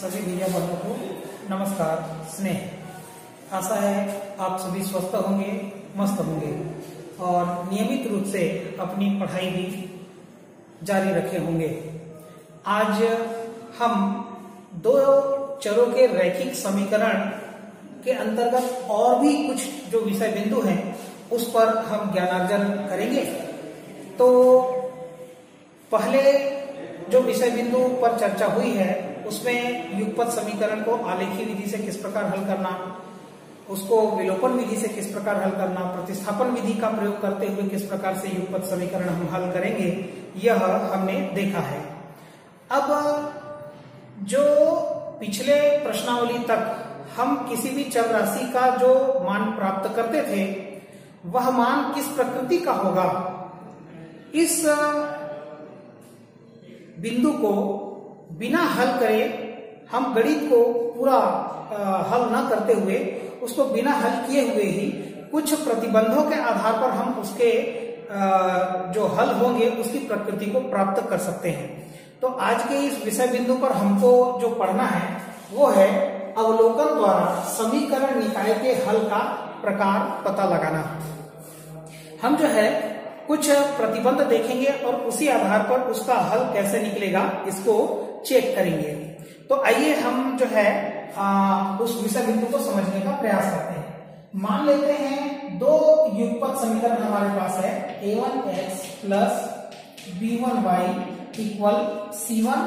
सभी भैया बहनों को नमस्कार स्नेह। आशा है आप सभी स्वस्थ होंगे, मस्त होंगे और नियमित रूप से अपनी पढ़ाई भी जारी रखे होंगे। आज हम दो चरों के रैखिक समीकरण के अंतर्गत और भी कुछ जो विषय बिंदु हैं उस पर हम ज्ञानार्जन करेंगे। तो पहले जो विषय बिंदु पर चर्चा हुई है उसमें युगपत समीकरण को आलेखी विधि से किस प्रकार हल करना, उसको विलोपन विधि से किस प्रकार हल करना, प्रतिस्थापन विधि का प्रयोग करते हुए किस प्रकार से युगपत समीकरण हम हल करेंगे, यह हमने देखा है। अब जो पिछले प्रश्नावली तक हम किसी भी चर राशि का जो मान प्राप्त करते थे वह मान किस प्रकृति का होगा, इस बिंदु को बिना हल करे, हम गणित को पूरा हल न करते हुए उसको बिना हल किए हुए ही कुछ प्रतिबंधों के आधार पर हम उसके जो हल होंगे उसकी प्रकृति को प्राप्त कर सकते हैं। तो आज के इस विषय बिंदु पर हमको जो पढ़ना है वो है अवलोकन द्वारा समीकरण निकाय के हल का प्रकार पता लगाना। हम जो है कुछ प्रतिबंध देखेंगे और उसी आधार पर उसका हल कैसे निकलेगा इसको चेक करेंगे। तो आइए हम जो है उस विषय बिंदु को समझने का प्रयास करते हैं। मान लेते हैं दो युगपत समीकरण हमारे पास है, a1x plus b1y equal c1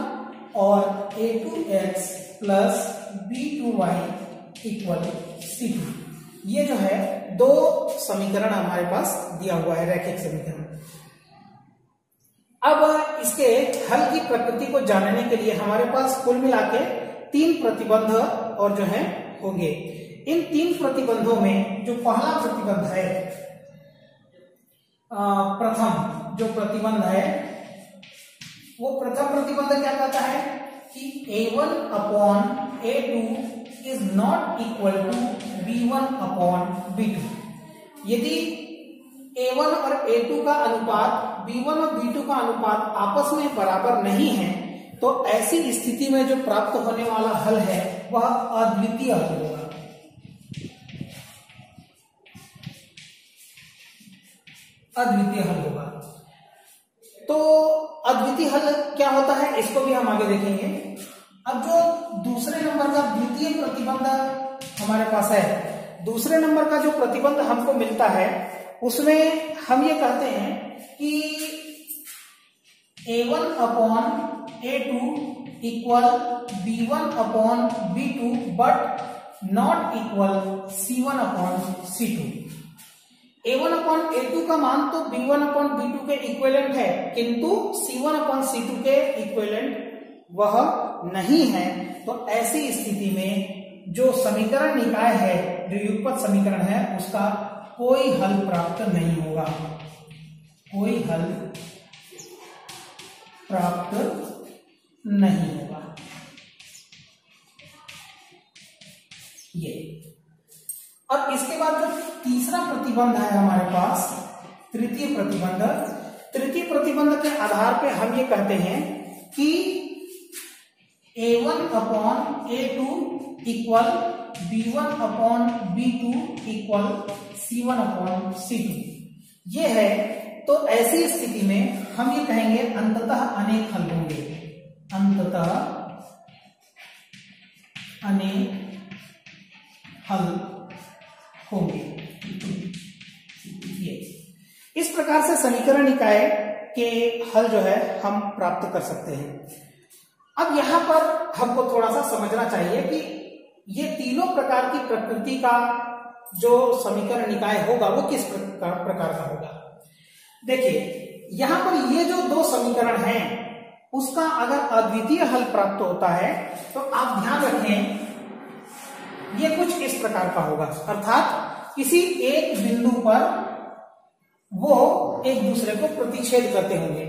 और a2x plus b2y equal c2। ये जो है दो समीकरण हमारे पास दिया हुआ है, रैखिक समीकरण। अब इसके हल की प्रकृति को जानने के लिए हमारे पास कुल मिलाके तीन प्रतिबंध और जो है होंगे। इन तीन प्रतिबंधों में जो पहला प्रतिबंध है, प्रथम जो प्रतिबंध है वो प्रथम प्रतिबंध क्या कहता है कि a1 upon a2 is not equal to b1 upon b2। यदि a1 और a2 का अनुपात b1 और b2 का अनुपात आपस में बराबर नहीं है तो ऐसी स्थिति में जो प्राप्त होने वाला हल है वह अद्वितीय हल होगा। अद्वितीय हल होगा। तो अद्वितीय हल क्या होता है इसको भी हम आगे देखेंगे। अब जो दूसरे नंबर का द्वितीय प्रतिबंध हमारे पास है, दूसरे नंबर का जो प्रतिबंध हमको मिलता है उसमें हम ये कहते हैं कि a1 upon a2 equal b1 upon b2 but not equal c1 upon c2। a1 upon a2 का मान तो b1 अपॉन b2 के इक्विवेलेंट है किंतु c1 अपॉन c2 के इक्विवेलेंट वह नहीं है। तो ऐसी स्थिति में जो समीकरण निकाय है, जो युगपत समीकरण है, उसका कोई हल प्राप्त नहीं होगा, कोई हल प्राप्त नहीं होगा। ये और इसके बाद जो तीसरा प्रतिबंध है हमारे पास, तृतीय प्रतिबंध, तृतीय प्रतिबंध के आधार पे हम ये कहते हैं कि a1 upon a2 equal b1 upon b2 equal c1 upon c2। ये है। तो ऐसी स्थिति में हम ये कहेंगे अंततः अनेक हल होंगे, अंततः अनेक हल होंगे। ये इस प्रकार से समीकरण निकाय के हल जो है हम प्राप्त कर सकते हैं। अब यहां पर हमको थोड़ा सा समझना चाहिए कि ये तीनों प्रकार की प्रकृति का जो समीकरण निकाय होगा वो किस प्रकार का होगा। देखिए यहां पर ये जो दो समीकरण हैं उसका अगर अद्वितीय हल प्राप्त होता है तो आप ध्यान रखें ये कुछ इस प्रकार का होगा, अर्थात किसी एक बिंदु पर वो एक दूसरे को प्रतिच्छेद करते होंगे।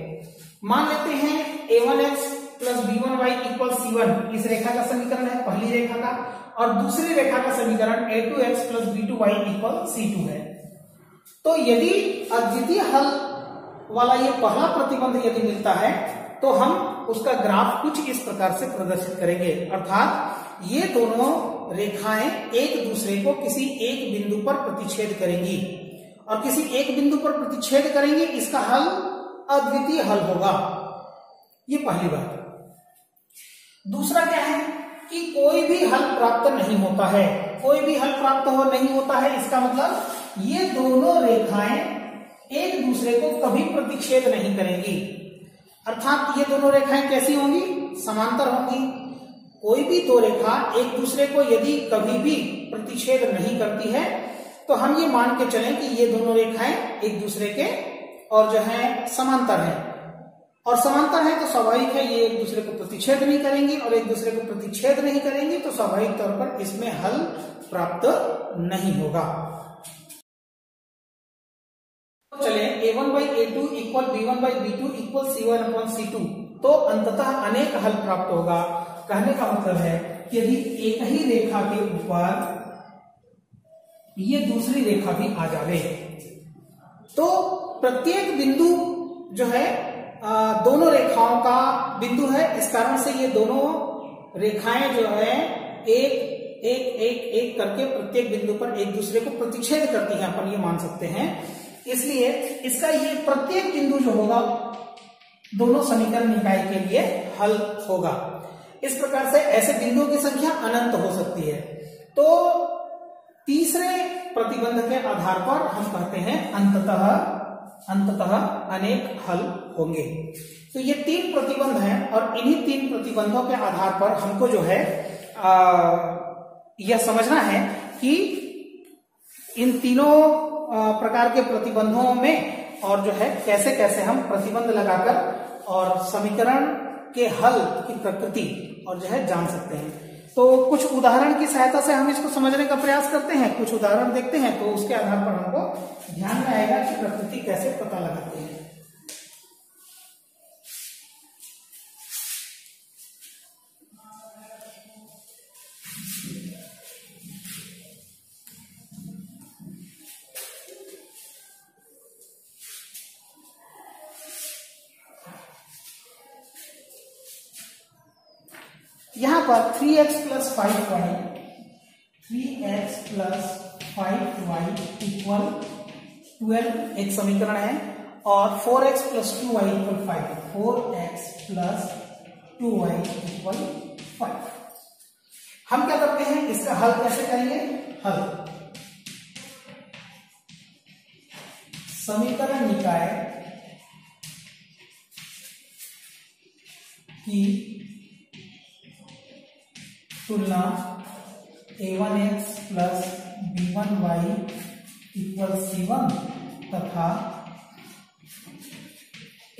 मान लेते हैं a1x plus b1y equal c1 इस रेखा का समीकरण है, पहली रेखा का, और दूसरी रेखा का समीकरण a2x plus b2y equal c2 है। तो यदि अद्वितीय हल वाला ये पहला प्रतिबंध यदि मिलता है तो हम उसका ग्राफ कुछ इस प्रकार से प्रदर्शित करेंगे, अर्थात ये दोनों रेखाएं एक दूसरे को किसी एक बिंदु पर प्रतिच्छेद करेंगी और किसी एक बिंदु पर प्रतिच्छेद करेंगे, इसका हल अद्वितीय हल होगा। ये पहली बात। दूसरा क्या है कि कोई भी हल प्राप्त नहीं होता है, कोई भी हल प्राप्त नहीं होता है, इसका मतलब ये दोनों रेखाएं एक दूसरे को कभी प्रतिच्छेद नहीं करेंगी, अर्थात ये दोनों रेखाएं कैसी होंगी, समांतर होंगी। कोई भी दो रेखा एक दूसरे को यदि कभी भी प्रतिच्छेद नहीं करती है तो हम ये मान के चलें कि ये दोनों रेखाएं एक दूसरे के और जो है समांतर है, और समांतर है तो स्वाभाविक है ये एक दूसरे को प्रतिच्छेद नहीं करेंगी, और एक दूसरे को प्रतिच्छेद नहीं करेंगी तो स्वाभाविक तौर पर इसमें हल प्राप्त नहीं होगा। तो चले a1/a2 equal b1/b2 equal c1/c2, तो अंततः अनेक हल प्राप्त होगा। कहने का मतलब है कि यदि एक ही रेखा के ऊपर ये दूसरी रेखा भी आ जावे तो प्रत्येक बिंदु जो है दोनों रेखाओं का बिंदु है, इस कारण से ये दोनों रेखाएं जो है एक एक एक एक करके प्रत्येक बिंदु पर एक दूसरे को प्रतिच्छेद करती हैं, अपन ये मान सकते हैं। इसलिए इसका ये प्रत्येक बिंदु जो होगा दोनों समीकरण निकाय के लिए हल होगा। इस प्रकार से ऐसे बिंदुओं की संख्या अनंत हो सकती है। तो तीसरे प्रतिबंध के आधार पर हम कहते हैं अंततः अनेक हल होंगे। तो ये तीन प्रतिबंध हैं और इन्हीं तीन प्रतिबंधों के आधार पर हमको जो है यह समझना है कि इन तीनों प्रकार के प्रतिबंधों में और जो है कैसे कैसे हम प्रतिबंध लगाकर और समीकरण के हल की प्रकृति और जो है जान सकते हैं। तो कुछ उदाहरण की सहायता से हम इसको समझने का प्रयास करते हैं, कुछ उदाहरण देखते हैं, तो उसके आधार पर हमको ध्यान में आएगा कि प्रकृति कैसे पता लगाते हैं। यहां पर 3x + 5y इक्वल 12 एक समीकरण है, और 4x + 2y equal 5, 4x + 2y equal 5। हम क्या करते हैं, इसका हल कैसे करेंगे? हल समीकरण निकाय की तुलना a1x + b1y इक्वल c1 तथा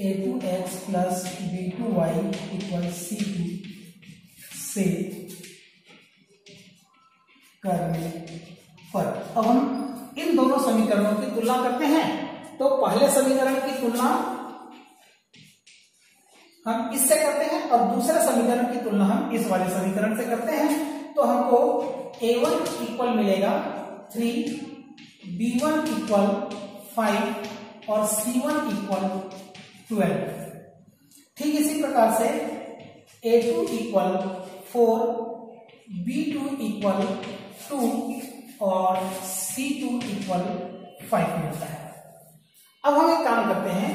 a2x + b2y इक्वल c2 से करने पर अब हम इन दोनों समीकरणों की तुलना करते हैं। तो पहले समीकरण की तुलना हम इससे करते हैं और दूसरे समीकरण की तुलना हम इस वाले समीकरण से करते हैं। तो हमको a1 इक्वल मिलेगा 3, b1 इक्वल 5 और c1 इक्वल 12। ठीक इसी प्रकार से a2 इक्वल 4, b2 इक्वल 2 और c2 इक्वल 5 मिलता है। अब हम एक काम करते हैं,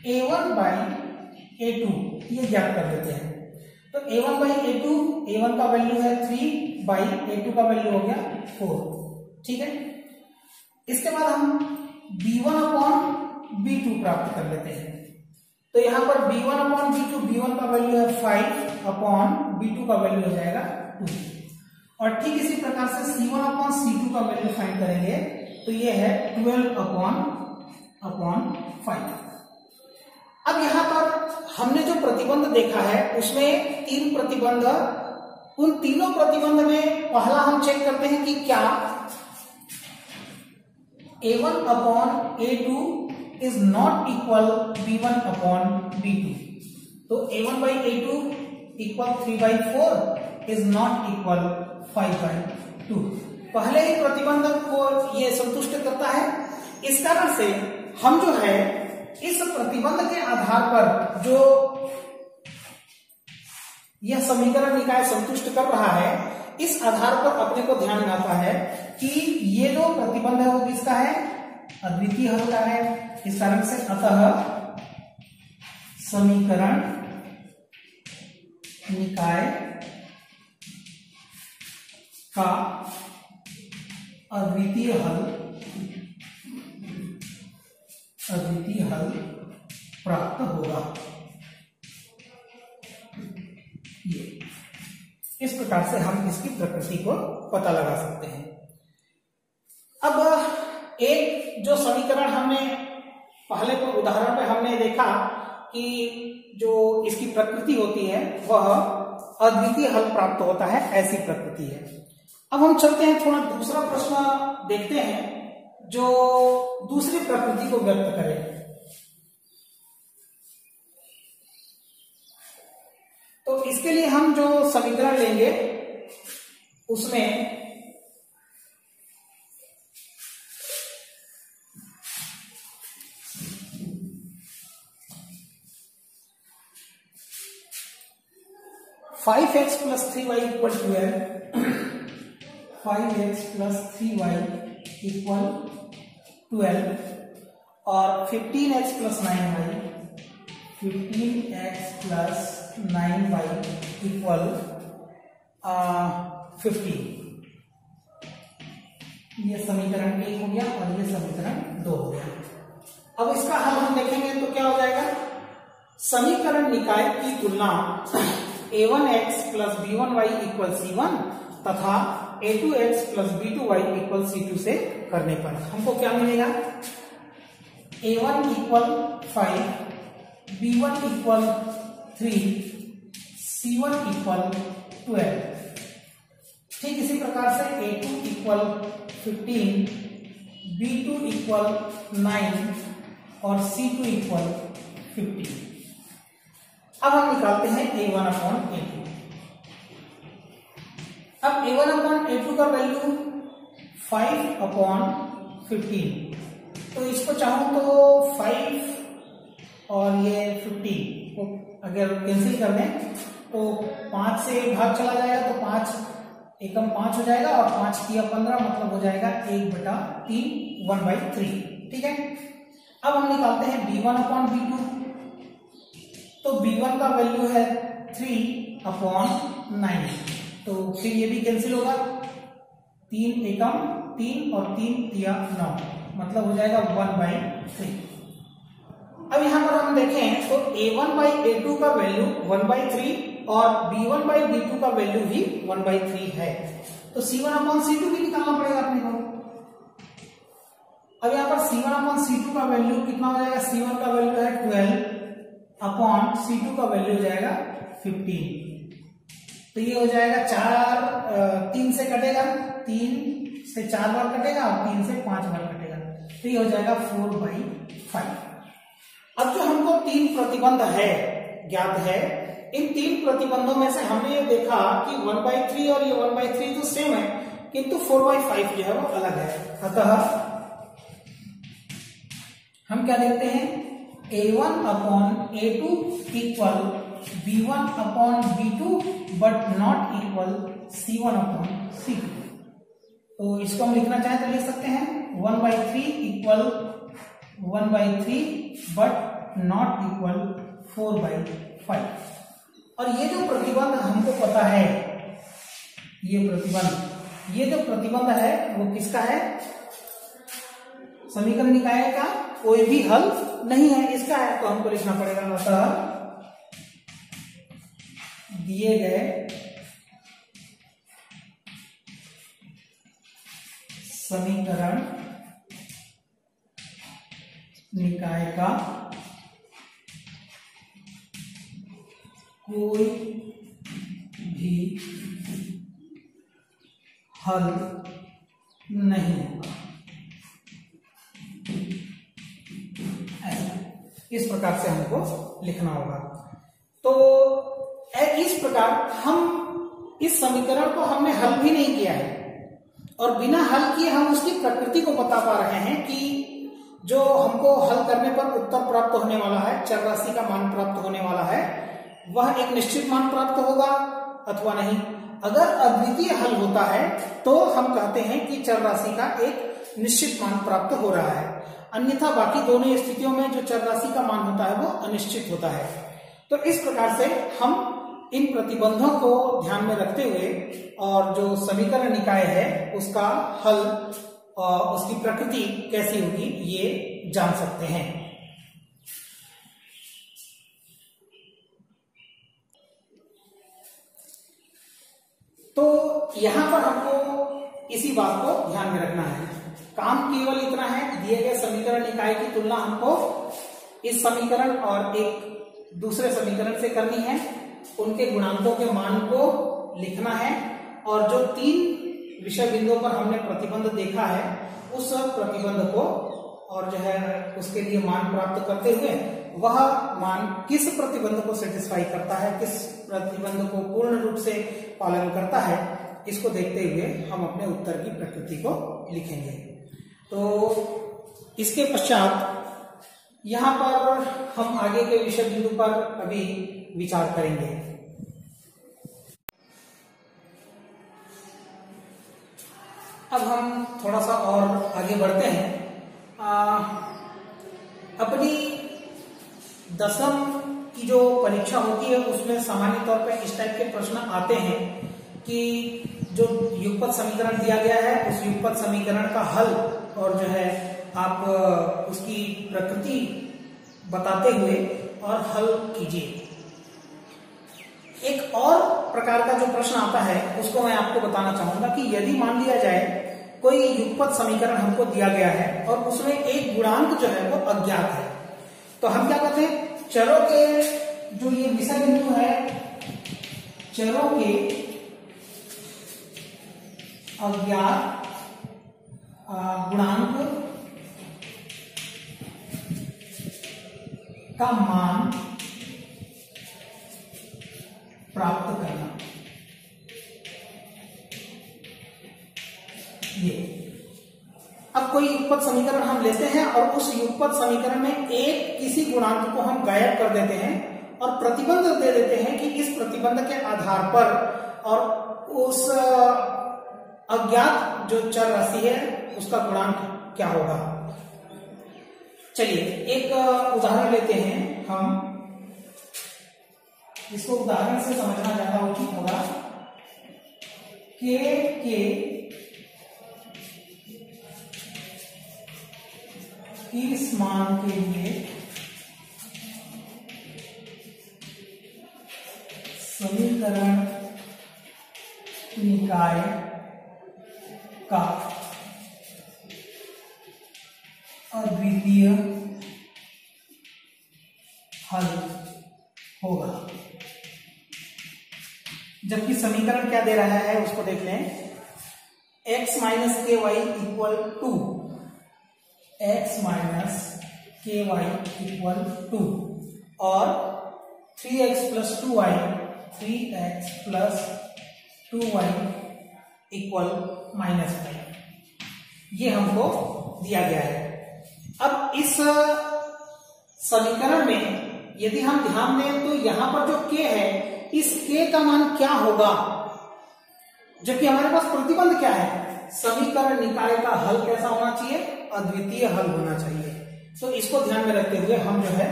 a1/a2 ये ज्ञात कर देते हैं। तो a1/a2, a1 का वैल्यू है 3/a2 का वैल्यू हो गया 4। ठीक है, इसके बाद हम b1/b2 प्राप्त कर लेते हैं। तो यहां पर b1/b2, b1 का वैल्यू है 5/b2 का वैल्यू हो जाएगा 2। और ठीक इसी प्रकार से c1/c2 का वैल्यू फाइंड करेंगे, तो ये है 12/5। अब यहां पर हमने जो प्रतिबंध देखा है उसमें 3 प्रतिबंध, उन तीनों प्रतिबंध में पहला हम चेक करते हैं कि क्या a1/a2 is not equal b1/b2। तो a1/a2 equal 3/4 is not equal 5/2। पहले ही प्रतिबंध को ये संतुष्ट करता है। इस कारण से हम जो है इस प्रतिबंध के आधार पर जो यह समीकरण निकाय संतुष्ट कर रहा है, इस आधार पर अपने को ध्यान में आता है कि ये जो प्रतिबंध है वो किसका है, अद्वितीय हल का है। इस कारण से अतः समीकरण निकाय का अद्वितीय हल प्राप्त होगा। ये इस प्रकार से हम इसकी प्रकृति को पता लगा सकते हैं। अब एक जो समीकरण हमने पहले उदाहरण पे हमने देखा कि जो इसकी प्रकृति होती है वह अद्वितीय हल प्राप्त होता है, ऐसी प्रकृति है। अब हम चलते हैं, थोड़ा दूसरा प्रश्न देखते हैं जो दूसरी प्रकृति को व्यक्त करे। तो इसके लिए हम जो समीकरण लेंगे उसमें five x plus 3y equal 12, 5x plus 3y equal 12 और 15x plus 9y, 15x plus 9y equal 15। ये समीकरण 1 हो गया और ये समीकरण 2 हो गया। अब इसका हल हम देखेंगे तो क्या हो जाएगा, समीकरण निकाय की तुलना a1x plus b1y equal c1 तथा a2x plus b2y equal c2 से करने पर हमको क्या मिलेगा, a1 equal 5, b1 equal 3, c1 equal 12। ठीक इसी प्रकार से a2 इक्वल 15, b2 इक्वल 9 और c2 इक्वल 15। अब हम निकालते हैं a1 अपॉन a2। अब a1 अपॉन a2 का वैल्यू 5 अपॉन 15, तो इसको चाहूं तो 5 और ये 15 को अगर कैंसिल कर दें तो 5 से भाग चला जाएगा तो 5 एकम 5 हो जाएगा और 5 किया 15, मतलब हो जाएगा 1/3, 1/3। ठीक है। अब हम निकालते हैं b1 अपॉन b2। तो b1 का वैल्यू है 3 अपॉन 9, तो फिर ये भी कैंसिल होगा, 3 एकम 3 और 3 तिया 9, मतलब हो जाएगा 1/3। अब यहां पर हम देखें तो a1/a2 का वैल्यू 1/3 और b1/b2 का वैल्यू भी 1/3 है, तो c1 अपॉन c2 भी निकालना पड़ेगा अपने को। अब यहां पर c1 अपॉन c2 का वैल्यू कितना हो जाएगा, c1 का वैल्यू है 12 अपॉन c2 का वैल्यू हो जाएगा 15, तो ये हो जाएगा 3 से कटेगा, 3 से 4 बार कटेगा और 3 से 5 बार कटेगा, तो ये हो जाएगा 4/5। अब जो हमको 3 प्रतिबंध है ज्ञात है, इन 3 प्रतिबंधों में से हमने ये देखा कि 1/3 और ये 1/3 तो सेम है, किंतु 4/5 जो है वो अलग है। अतः हम क्या देखते हैं, a1 upon a2 equal b1 upon b2 but not equal c1 upon c2। तो इसको हम लिखना चाहें तो लिख सकते हैं 1/3 इक्वल 1/3 बट नॉट इक्वल 4/5। और ये जो प्रतिबंध हमको पता है, ये जो प्रतिबंध है वो किसका है, समीकरण निकाय का कोई भी हल नहीं है, इसका है, तो हमको लिखना पड़ेगा अतः दिए गए समीकरण निकाय का कोई भी हल नहीं होगा। इस प्रकार से हमको लिखना होगा। तो इस प्रकार हम इस समीकरण को हमने हल भी नहीं किया है और बिना हल किए हम उसकी प्रकृति को बता पा रहे हैं कि जो हमको हल करने पर उत्तर प्राप्त होने वाला है, चर राशि का मान प्राप्त होने वाला है, वह एक निश्चित मान प्राप्त होगा अथवा नहीं। अगर अद्वितीय हल होता है तो हम कहते हैं कि चर राशि का एक निश्चित मान प्राप्त हो रहा है, अन्यथा बाकी दोनों स्थितियों में जो चर राशि का मान होता है वो अनिश्चित होता है। तो इस प्रकार से हम इन प्रतिबंधों को ध्यान में रखते हुए और जो समीकरण निकाय है उसका हल और उसकी प्रकृति कैसी होगी ये जान सकते हैं। तो यहां पर हमको इसी बात को ध्यान में रखना है। काम केवल इतना है, दिए गए समीकरण निकाय की तुलना हमको इस समीकरण और एक दूसरे समीकरण से करनी है, उनके गुणांकों के मान को लिखना है और जो 3 विषय बिंदुओं पर हमने प्रतिबंध देखा है उस प्रतिबंध को और जो है उसके लिए मान प्राप्त करते हुए वह मान किस प्रतिबंध को सेटिस्फाई करता है, किस प्रतिबंध को पूर्ण रूप से पालन करता है, इसको देखते हुए हम अपने उत्तर की प्रकृति को लिखेंगे। तो इसके पश्चात यहां पर हम आगे के विषय बिंदु पर अभी विचार करेंगे। अब हम थोड़ा सा और आगे बढ़ते हैं। अपनी 10वीं की जो परीक्षा होती है उसमें सामान्य तौर पर इस टाइप के प्रश्न आते हैं कि जो युगपत समीकरण दिया गया है उस युगपत समीकरण का हल और जो है आप उसकी प्रकृति बताते हुए और हल कीजिए। एक और प्रकार का जो प्रश्न आता है उसको मैं आपको बताना चाहूंगा कि यदि मान लिया जाए कोई युगपत समीकरण हमको दिया गया है और उसमें एक गुणांक जो है वो अज्ञात है, तो हम क्या कहते हैं, चरों के जो ये विषय बिंदु है, चरों के अज्ञात गुणांक का मान प्राप्त करना। ये अब कोई युगपत समीकरण हम लेते हैं और उस युगपत समीकरण में एक किसी गुणांक को हम गायब कर देते हैं और प्रतिबंध दे देते हैं कि इस प्रतिबंध के आधार पर और उस अज्ञात जो चर राशि है उसका गुणांक क्या होगा। चलिए एक उदाहरण लेते हैं हम, इसको उदाहरण से समझना ज्यादा उचित होगा। के इस मान के लिए समीकरण निकाय का अद्वितीय हल होगा। जबकि समीकरण क्या दे रहा है उसको देख लें, x minus k y equal to x minus k y equal to और 3x plus 2y 3x plus 2y equal -5, ये हमको दिया गया है। अब इस समीकरण में यदि हम ध्यान दें तो यहां पर जो k है, इस k का मान क्या होगा, जबकि हमारे पास प्रतिबंध क्या है, समीकरण निकाय का हल कैसा होना चाहिए, अद्वितीय हल होना चाहिए। तो इसको ध्यान में रखते हुए हम जो है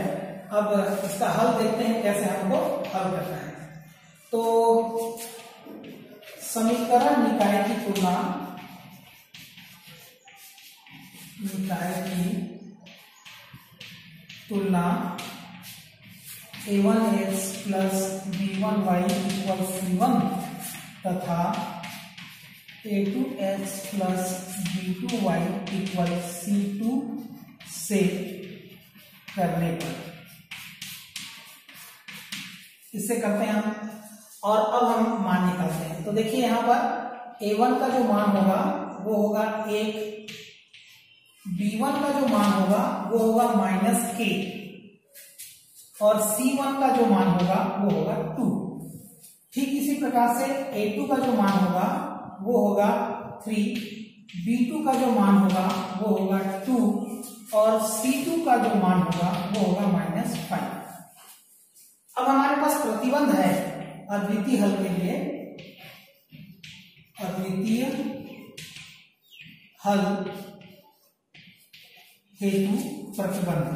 अब इसका हल देखते हैं कैसे हमको हल करना है। तो समीकरण निकाय की तुलना a1x plus b1y equal c1 तथा a2x plus b2y equal c2 से करने पर, इससे करते हैं हम और अब हम मान निकालते हैं। तो देखिए यहां पर a1 का जो मान होगा वो होगा 1, b1 का जो मान होगा वो होगा -k और c1 का जो मान होगा वो होगा 2। ठीक इसी प्रकार से a2 का जो मान होगा वो होगा 3, b2 का जो मान होगा वो होगा 2 और c2 का जो मान होगा वो होगा -5। अब हमारे पास प्रतिबंध है अद्वितीय हल के लिए, अद्वितीय हल हेतु प्रतिबंध।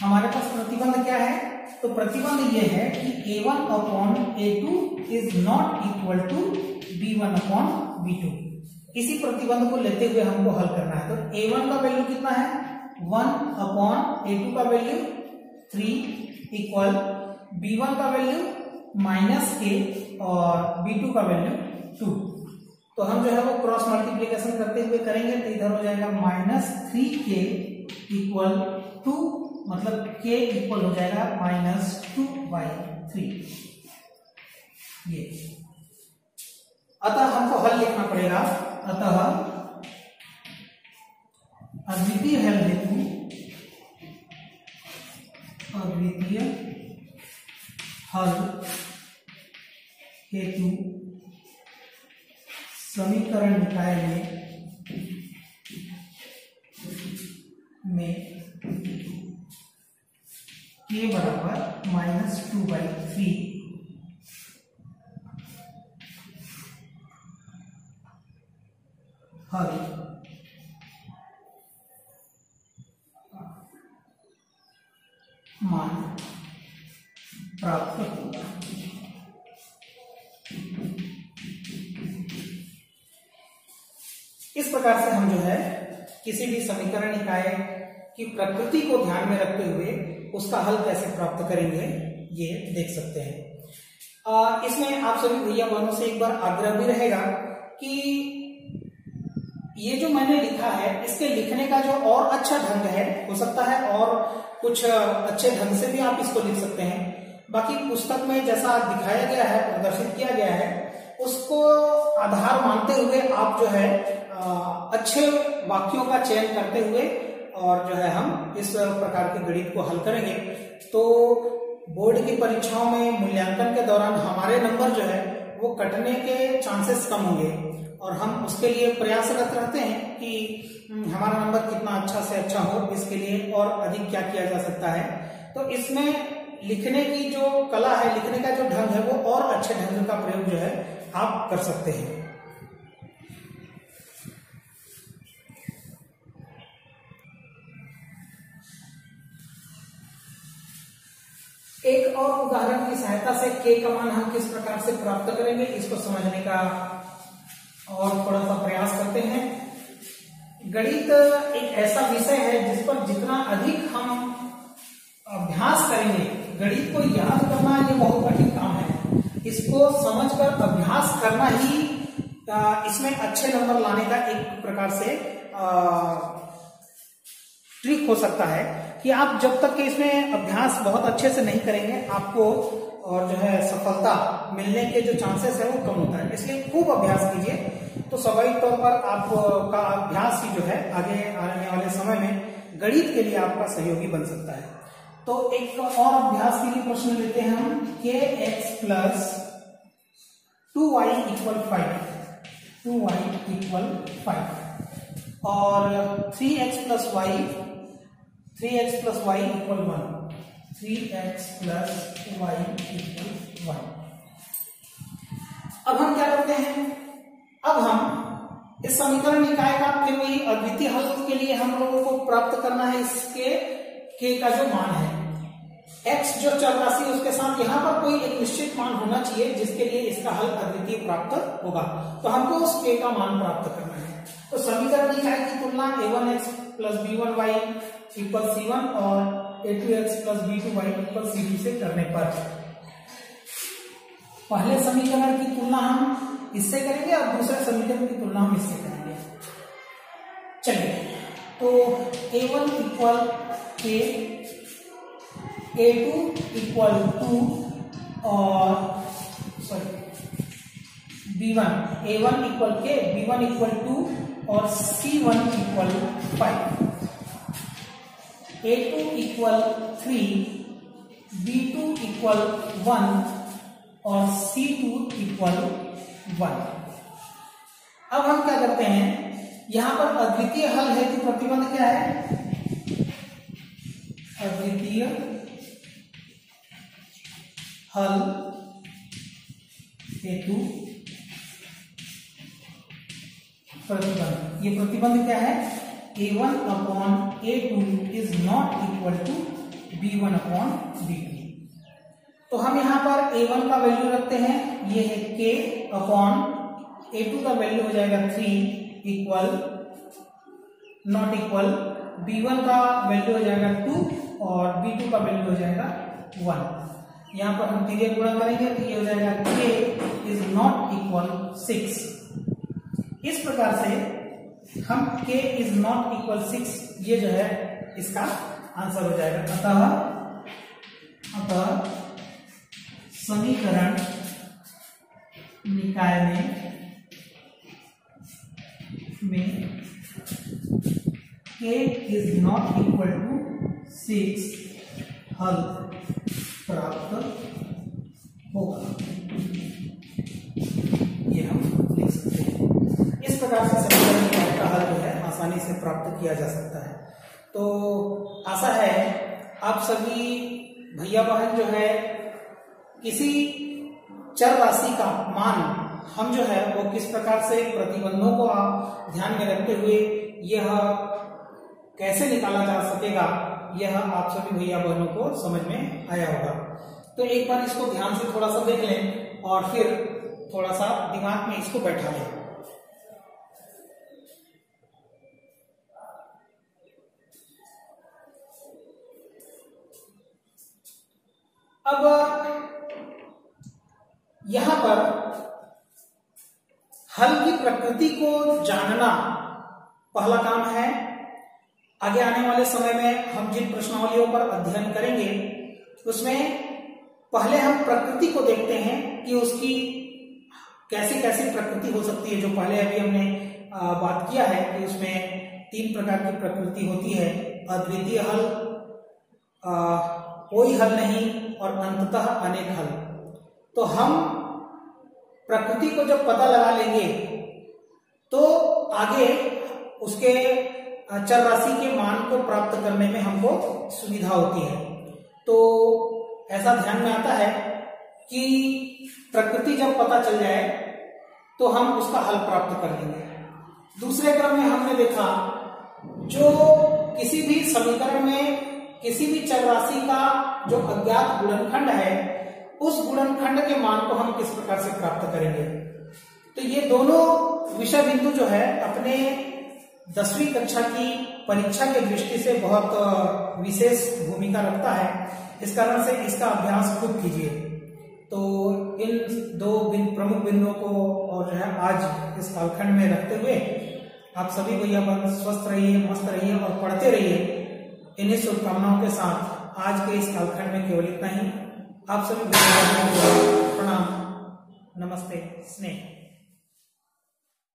हमारे पास प्रतिबंध क्या है? तो प्रतिबंध यह है कि a1 upon a2 is not equal to b1 upon b2। इसी प्रतिबंध को लेते हुए हमको हल करना है। तो a1 का वैल्यू कितना है? 1 अपॉन a2 का वैल्यू 3 इक्वल b1 का वैल्यू -k और b2 का वैल्यू 2। तो हम जो है वो क्रॉस मल्टीप्लीकेशन करते हुए करेंगे तो इधर हो जाएगा -3k इक्वल 2, मतलब k इक्वल हो जाएगा -2/3। ये अतः हमको हल लिखना पड़ेगा। अतः अद्वितीय हल हेतु, अद्वितीय हल हेतु समीकरण निकाय में k बराबर -2/3 हल मान प्राप्त होगा। इस प्रकार से हम जो है किसी भी समीकरण निकाय की प्रकृति को ध्यान में रखते हुए उसका हल कैसे प्राप्त करेंगे ये देख सकते हैं। इसमें आप सभी भैया बहनों से एक बार आग्रह भी रहेगा कि ये जो मैंने लिखा है इसके लिखने का जो और अच्छा ढंग है, हो सकता है और कुछ अच्छे ढंग से भी आप इसको लिख सकते हैं। बाकी पुस्तक में जैसा दिखाया गया है, प्रदर्शित किया गया है, उसको आधार मानते हुए आप जो है अच्छे वाक्यों का चयन करते हुए और जो है हम इस प्रकार के गणित को हल करेंगे। तो बोर्ड की परीक्षाओं में मूल्यांकन के दौरान हमारे नंबर जो है वो कटने के चांसेस कम होंगे और हम उसके लिए प्रयासरत रहते हैं कि हमारा नंबर कितना अच्छा से अच्छा हो, इसके लिए और अधिक क्या किया जा सकता है। तो इसमें लिखने की जो कला है, लिखने का जो ढंग है वो और अच्छे ढंग का प्रयोग जो है आप कर सकते हैं। एक और उदाहरण की सहायता से k का मान हम किस प्रकार से प्राप्त करेंगे इसको समझने का और थोड़ा सा प्रयास करते हैं। गणित एक ऐसा विषय है जिस पर जितना अधिक हम अभ्यास करेंगे, गणित को याद करना ये बहुत कठिन काम है। इसको समझकर अभ्यास करना ही इसमें अच्छे नंबर लाने का एक प्रकार से ट्रिक हो सकता है कि आप जब तक कि इसमें अभ्यास बहुत अच्छे से नहीं करेंगे आपको और जो है सफलता मिलने के जो चांसेस है वो कम होता है। इसलिए खूब अभ्यास कीजिए तो स्वाभाविक तौर पर आपका अभ्यास ही जो है आगे आने वाले समय में गणित के लिए आपका सहयोगी बन सकता है। तो एक और अभ्यास के लिए प्रश्न लेते हैं हम। kx plus 2y equal 5, 2y equal 5 और 3x plus y equal 1, 3x plus y equal 1। अब हम क्या करते हैं? अब हम इस समीकरण निकाय का फिर वही अद्वितीय हल के लिए हम लोगों को प्राप्त करना है इसके k का जो मान है, x जो चर राशि उसके साथ यहाँ पर कोई एक निश्चित मान होना चाहिए जिसके लिए इसका हल अद्वितीय प्राप्त होगा। तो हमको उस k का मान प्राप्त करना है। तो समीकरण निकाय की तुलना a1x plus b1y equal c1 और a2x plus b2y equal c2 से करने पर पहले समीकरण की तुलना हम इससे करेंगे और दूसरे समीकरण की तुलना हम इससे करेंगे। चलिए, तो a1 equal k, a2 equal 2 और b1, a1 equal k, b1 equal 2 और c1 equal 5, a2 equal 3, b2 equal 1 और c2 इक्वल 1। अब हम क्या करते हैं, यहां पर अद्वितीय हल हेतु प्रतिबंध क्या है? अद्वितीय हल हेतु प्रतिबंध। ये प्रतिबंध क्या है? A1/A2 is not equal to B1/B2। तो हम यहां पर A1 का वैल्यू रखते हैं, ये है K/A2 का वैल्यू हो जाएगा 3 इक्वल नॉट इक्वल B1 का वैल्यू हो जाएगा 2 और B2 का वैल्यू हो जाएगा 1। यहां पर हम तिर्यक गुणा करेंगे तो ये हो जाएगा K इज नॉट इक्वल 6। इस प्रकार से हम K इज नॉट इक्वल 6 ये जो है इसका आंसर हो जाएगा। अतः समीकरण निकाय में K is not equal to 6 हल प्राप्त होगा। ये हम लिख सकते हैं। इस प्रकार से समीकरण का हल जो है आसानी से प्राप्त किया जा सकता है। तो आशा है आप सभी भैया बहन जो है किसी चर राशि का मान हम जो है वो किस प्रकार से प्रतिबंधों को आप ध्यान में रखते हुए यह कैसे निकाला जा सकेगा, यह आप सभी भैया बहनों को समझ में आया होगा। तो एक बार इसको ध्यान से थोड़ा सा देख लें और फिर थोड़ा सा दिमाग में इसको बैठा लें। अब यहां पर हल की प्रकृति को जानना पहला काम है। आगे आने वाले समय में हम जिन प्रश्नावलियों पर अध्ययन करेंगे उसमें पहले हम प्रकृति को देखते हैं कि उसकी कैसी कैसी प्रकृति हो सकती है। जो पहले अभी हमने बात किया है कि उसमें 3 प्रकार की प्रकृति होती है, अद्वितीय हल, कोई हल नहीं और अंततः अनेक हल। तो हम प्रकृति को जब पता लगा लेंगे तो आगे उसके चर राशि के मान को प्राप्त करने में हमको सुविधा होती है। तो ऐसा ध्यान में आता है कि प्रकृति जब पता चल जाए तो हम उसका हल प्राप्त कर लेंगे। दूसरे क्रम में हमने देखा जो किसी भी समीकरण में किसी भी चर राशि का जो अज्ञात गुणनखंड है उस गुणनखंड के मान को हम किस प्रकार से प्राप्त करेंगे। तो ये दोनों विषय बिंदु जो है अपने 10वीं कक्षा की परीक्षा की दृष्टि से बहुत विशेष भूमिका रखता है। इस कारण से इसका अभ्यास खूब कीजिए। तो इन 2 प्रमुख बिंदुओं को और जो है आज इस कालखंड में रखते हुए आप सभी भैया बहन स्वस्थ रहिए, मस्त रहिए और पढ़ते रहिए। इन्हीं शुभकामनाओं के साथ आज के इस कालखंड में केवल इतना ही। आप सभी प्रणाम, नमस्ते, स्नेह।